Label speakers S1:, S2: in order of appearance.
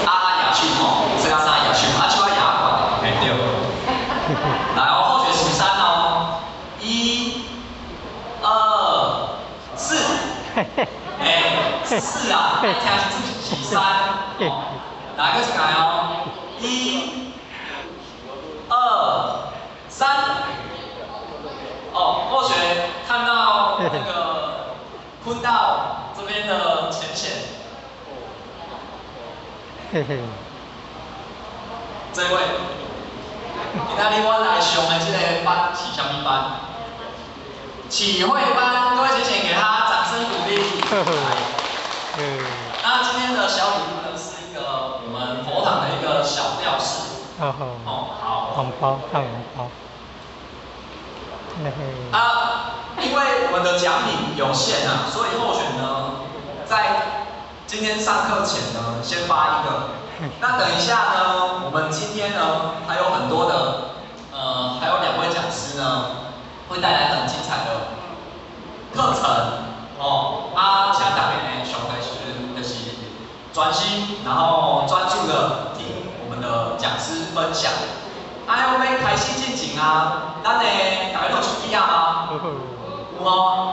S1: 啊牙手吼，这个啥牙手，啊手啊牙管，嘿对。来哦，后学数3哦，1、2、4，4啊，听是3，来个一改哦，1、2、3。哦，后学看到那个坤道这边的浅显，这位，今仔日我来上的这个班是什么班？启慧班，各位浅浅给他掌声鼓励。那今天的小礼物呢，是一个我们佛堂的一个小吊饰。哦，好。
S2: 红包，看红包。
S1: 因为我们的奖品有限啊，所以候选呢，在今天上课前呢，先发一个。那等一下呢，我们今天呢还有很多的，还有2位讲师呢，会带来很精彩的课程哦。请大家呢上课时就是专心，然后专注的听我们的讲师分享。我们开始进行啊，咱呢大家都有手机啊吗？有哦。